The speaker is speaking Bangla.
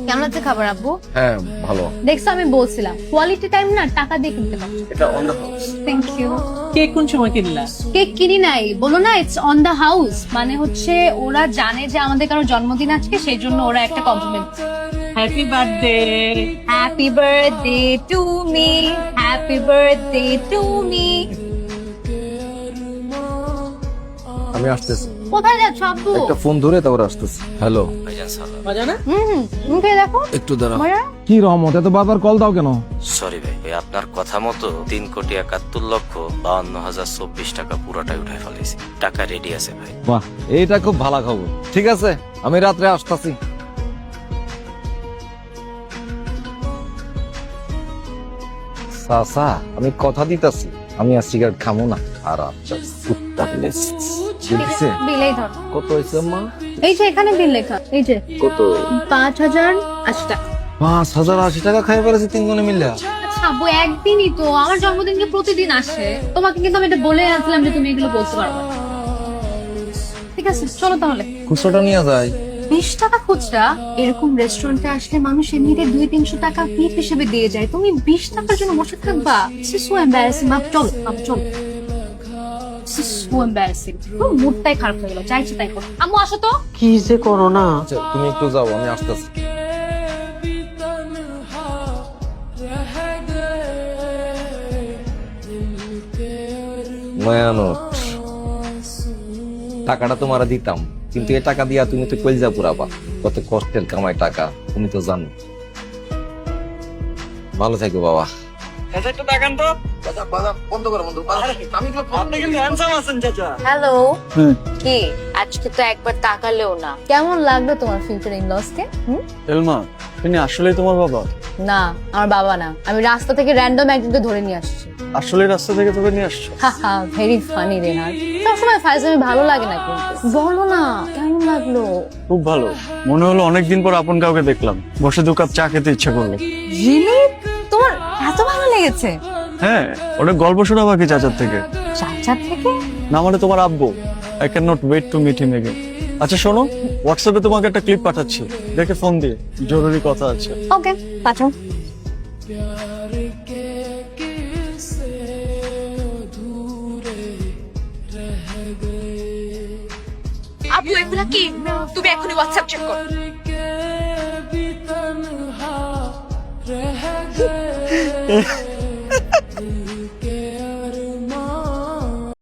কেমন আছে খাবার আব্বু? হ্যাঁ ভালো। দেখছো আমি বলছিলাম কোয়ালিটি টাইম না টাকা দিয়ে কিনতে পারো। এটা on the house. Thank you. Cake কোন সময় কিনলা? কেক কিনি নাই, বলো না ইটস অন দ্য হাউস, মানে হচ্ছে ওরা জানে যে আমাদের কারো জন্মদিন আজকে, সেই জন্য ওরা একটা compliment. Happy birthday. Happy birthday to me, happy birthday to me. আমি আসতেছি। কোথায় যাচ্ছ আব্বু? একটা ফোন ধরে তারপর আসতেছি। হ্যালো। মজা না? মুখে দেখো একটু দাঁড়াও। মজা। কি রহমত, এত বারবার কল দাও কেন? সরি ভাই, ওই আপনার কথা মতো 3,71,52,024 টাকা পুরোটাই উঠাই ফেলেছি। টাকা রেডি আছে ভাই। বাহ, এইটা খুব ভালো খবর। ঠিক আছে, আমি রাত্রে আসতেছি। সাসা, আমি কথা দিতাছি আমি আর সিগারেট খামো না। আর আচ্ছা কুত্তা দেখছে বিলেই ধর। কত হয়েছে মা? এই যে এখানে বিল লেখা, এই যে কত? 5,080 টাকা। 5,080 টাকা খাই পেরেছি তিনজনে মিলে। আচ্ছা আব্বু, একদিনই তো, আমার জন্মদিন কি প্রতিদিন আসে? তোমাকে কিন্তু আমি এটা বলে আসলাম যে তুমি এগুলো বলতে পারবে না। ঠিক আছে চলো তাহলে। খুচরোটা নিয়ে যাই। 20 টাকা খুচরা? এরকম রেস্টুরেন্টে আসলে মানুষ এমনিতে 200-300 টাকা টিপ হিসেবে দিয়ে যায়, তুমি 20 টাকার জন্য বসে থাকবা? So embarrassing. বাপ চলো, বাপ চলো। So embarrassing. মুডটাই খারাপ হয়ে গেল, চাইছি তাই করো। আম্মু আসো তো। কি যে করো না। আচ্ছা তুমি একটু যাও, আমি আসতেছি। নয়া নোট। টাকাটা তোমার দিতাম, কিন্তু এ টাকা দিয়া তুমি তো কইজা পুরাবা। কত কষ্টের কামাই টাকা, তুমি তো জানো। ভালো থাকো বাবা। একটু তাকান তো। বন্ধ করো বন্ধু। আপনি কিন্তু হ্যান্ডসাম আছেন চাচা। হ্যালো। কি আজকে তো একবার তাকালেও না। কেমন লাগলো তোমার ফিউচার ইন লস কে? এলমা, তিনি আসলেই তোমার বাবা? না, আমার বাবা না, আমি রাস্তা থেকে র্যান্ডম একজনকে ধরে নিয়ে আসছি। আসলে রাস্তা থেকে তোকে নিয়ে আসছো? হাহা, ভেরি ফানি রেহান। সবসময় ফাইজলামি ভালো লাগে না, কিন্তু বলো না কেমন লাগলো? খুব ভালো। মনে হলো অনেকদিন পর আপন কাউকে দেখলাম। বসে 2 কাপ চা খেতে ইচ্ছা করলো। রিলি? তোমার এত ভালো লেগেছে? হ্যাঁ, অনেক গল্প শোনা বাকি চাচার থেকে। চাচা থেকে? না মানে তোমার আব্বু। I can not wait to meet him again. আচ্ছা শোনো, হোয়াটসঅ্যাপে তোমাকে একটা ক্লিপ পাঠাচ্ছি, দেখে ফোন দিয়ে জরুরি কথা আছে। ওকে, পাঠাও। আপু এগুলা কি? তুমি এখনই হোয়াটসঅ্যাপ চেক করো।